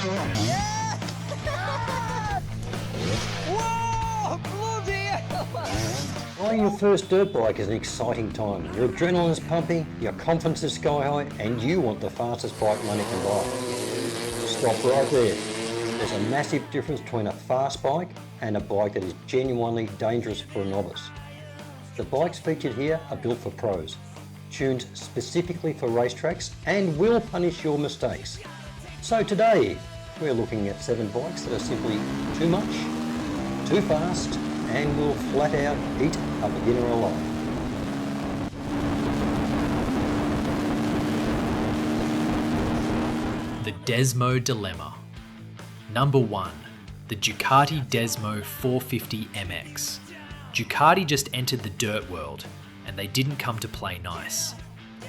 Yeah! Whoa! Bloody hell! Buying your first dirt bike is an exciting time. Your adrenaline is pumping, your confidence is sky high, and you want the fastest bike money can buy. Stop right there. There's a massive difference between a fast bike and a bike that is genuinely dangerous for a novice. The bikes featured here are built for pros, tuned specifically for racetracks, and will punish your mistakes. So today, we're looking at 7 bikes that are simply too much, too fast, and will flat out eat a beginner alive. The Desmo Dilemma. Number 1. The Ducati Desmo 450 MX. Ducati just entered the dirt world, and they didn't come to play nice.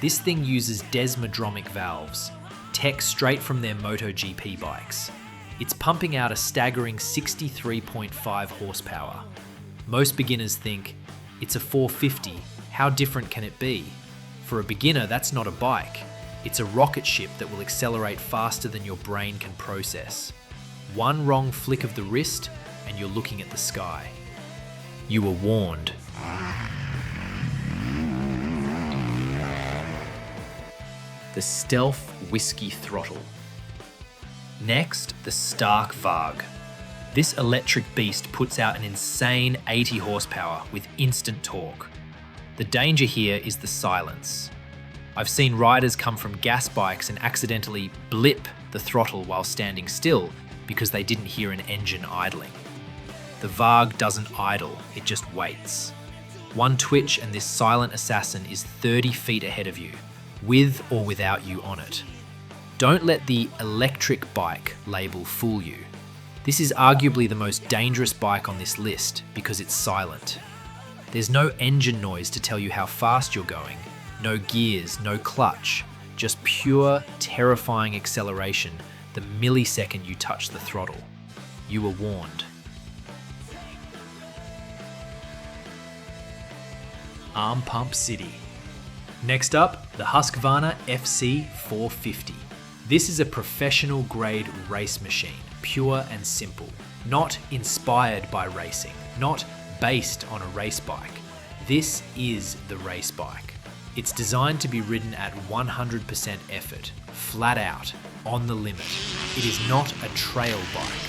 This thing uses desmodromic valves, tech straight from their MotoGP bikes. It's pumping out a staggering 63.5 horsepower. Most beginners think, it's a 450, how different can it be? For a beginner, that's not a bike. It's a rocket ship that will accelerate faster than your brain can process. One wrong flick of the wrist, and you're looking at the sky. You were warned. The Stealth Whiskey Throttle. Next, the Stark Varg. This electric beast puts out an insane 80 horsepower with instant torque. The danger here is the silence. I've seen riders come from gas bikes and accidentally blip the throttle while standing still because they didn't hear an engine idling. The Varg doesn't idle, it just waits. One twitch and this silent assassin is 30 feet ahead of you, with or without you on it. Don't let the electric bike label fool you. This is arguably the most dangerous bike on this list because it's silent. There's no engine noise to tell you how fast you're going, no gears, no clutch, just pure, terrifying acceleration the millisecond you touch the throttle. You were warned. Arm Pump City. Next up, the Husqvarna FC 450. This is a professional grade race machine, pure and simple. Not inspired by racing, not based on a race bike. This is the race bike. It's designed to be ridden at 100% effort, flat out, on the limit. It is not a trail bike.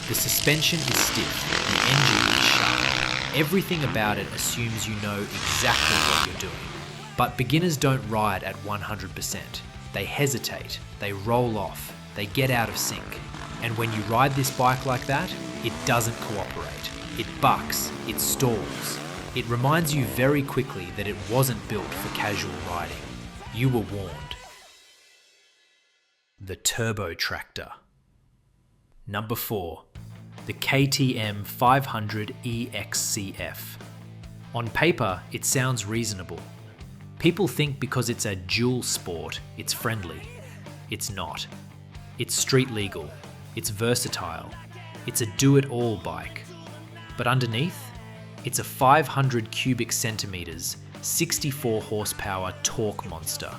The suspension is stiff, the engine is sharp. Everything about it assumes you know exactly what you're doing. But beginners don't ride at 100%. They hesitate, they roll off, they get out of sync. And when you ride this bike like that, it doesn't cooperate. It bucks, it stalls. It reminds you very quickly that it wasn't built for casual riding. You were warned. The Turbo Tractor. Number 4. The KTM 500 EXCF. On paper, it sounds reasonable. People think because it's a dual sport, it's friendly. It's not. It's street legal. It's versatile. It's a do-it-all bike. But underneath, it's a 500 cubic centimeters, 64 horsepower torque monster.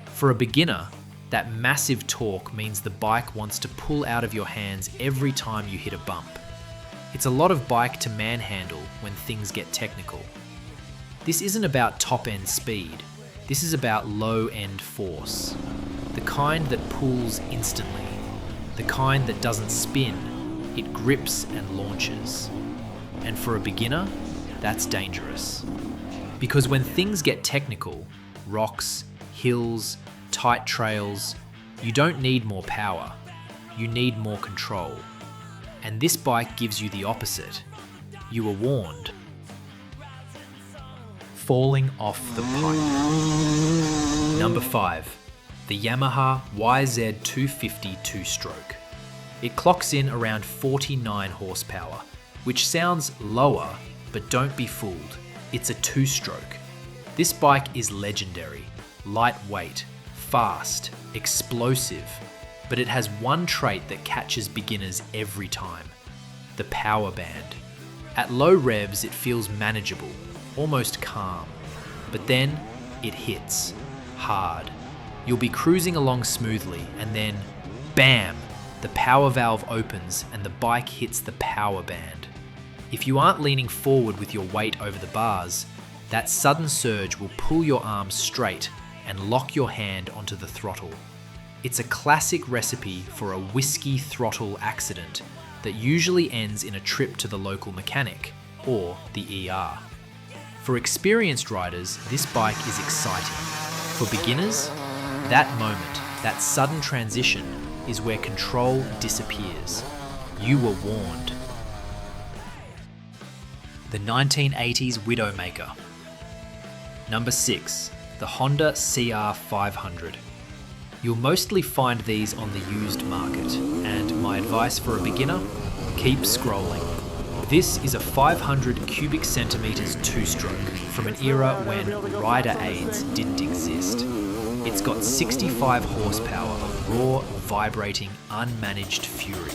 For a beginner, that massive torque means the bike wants to pull out of your hands every time you hit a bump. It's a lot of bike to manhandle when things get technical. This isn't about top-end speed. This is about low-end force. The kind that pulls instantly. The kind that doesn't spin. It grips and launches. And for a beginner, that's dangerous. Because when things get technical, rocks, hills, tight trails, you don't need more power. You need more control. And this bike gives you the opposite. You were warned. Falling off the pipe. Number 5. The Yamaha YZ250 two-stroke. It clocks in around 49 horsepower, which sounds lower, but don't be fooled. It's a two-stroke. This bike is legendary, lightweight, fast, explosive, but it has one trait that catches beginners every time: the power band. At low revs, it feels manageable, almost calm, but then it hits hard. You'll be cruising along smoothly, and then, bam, the power valve opens and the bike hits the power band. If you aren't leaning forward with your weight over the bars, that sudden surge will pull your arms straight and lock your hand onto the throttle. It's a classic recipe for a whiskey throttle accident that usually ends in a trip to the local mechanic or the ER. For experienced riders, this bike is exciting. For beginners, that moment, that sudden transition, is where control disappears. You were warned. The 1980s Widowmaker. Number 6, the Honda CR500. You'll mostly find these on the used market, and my advice for a beginner, keep scrolling. This is a 500 cubic centimeters two-stroke from an era when rider aids didn't exist. It's got 65 horsepower of raw, vibrating, unmanaged fury.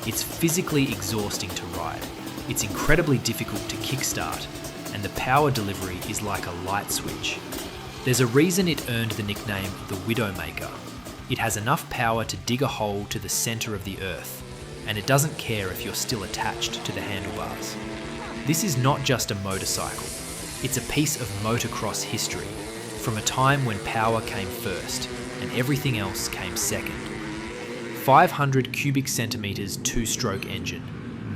It's physically exhausting to ride. It's incredibly difficult to kickstart, and the power delivery is like a light switch. There's a reason it earned the nickname the Widowmaker. It has enough power to dig a hole to the centre of the earth, and it doesn't care if you're still attached to the handlebars. This is not just a motorcycle, it's a piece of motocross history, from a time when power came first and everything else came second. 500 cubic centimetres two-stroke engine,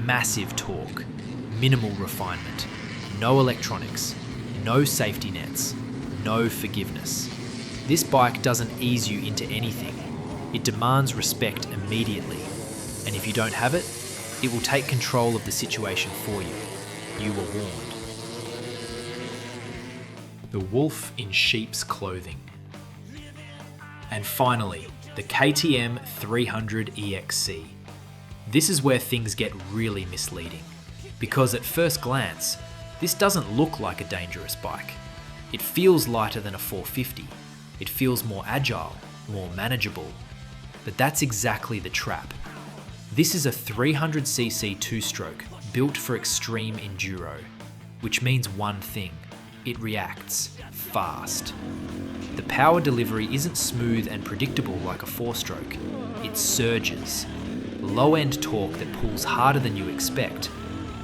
massive torque, minimal refinement, no electronics, no safety nets, no forgiveness. This bike doesn't ease you into anything. It demands respect immediately, and if you don't have it, it will take control of the situation for you. You were warned. The wolf in sheep's clothing. And finally, the KTM 300 EXC. This is where things get really misleading, because at first glance, this doesn't look like a dangerous bike. It feels lighter than a 450. It feels more agile, more manageable. But that's exactly the trap. This is a 300cc two-stroke built for extreme enduro, which means one thing: it reacts fast. The power delivery isn't smooth and predictable like a four-stroke. It surges. Low-end torque that pulls harder than you expect,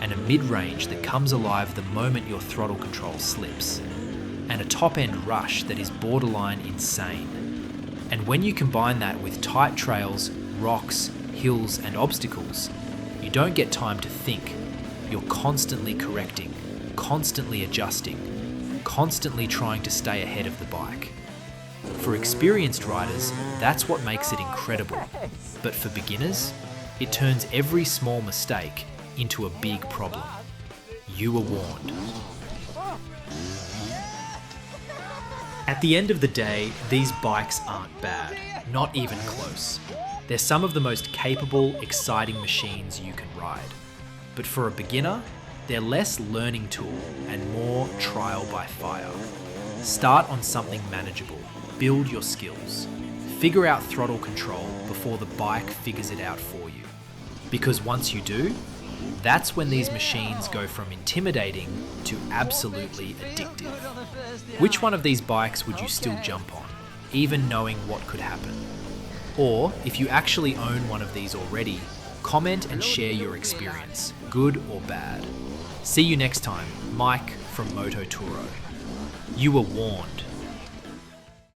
and a mid-range that comes alive the moment your throttle control slips, and a top-end rush that is borderline insane. And when you combine that with tight trails, rocks, hills, and obstacles, you don't get time to think. You're constantly correcting, constantly adjusting, constantly trying to stay ahead of the bike. For experienced riders, that's what makes it incredible. But for beginners, it turns every small mistake into a big problem. You were warned. At the end of the day, these bikes aren't bad, not even close. They're some of the most capable, exciting machines you can ride. But for a beginner, they're less learning tool and more trial by fire. Start on something manageable, build your skills, figure out throttle control before the bike figures it out for you. Because once you do, that's when these machines go from intimidating to absolutely addictive. Which one of these bikes would you still jump on, even knowing what could happen? Or, if you actually own one of these already, comment and share your experience, good or bad. See you next time, Mike from Moto Turo. You were warned.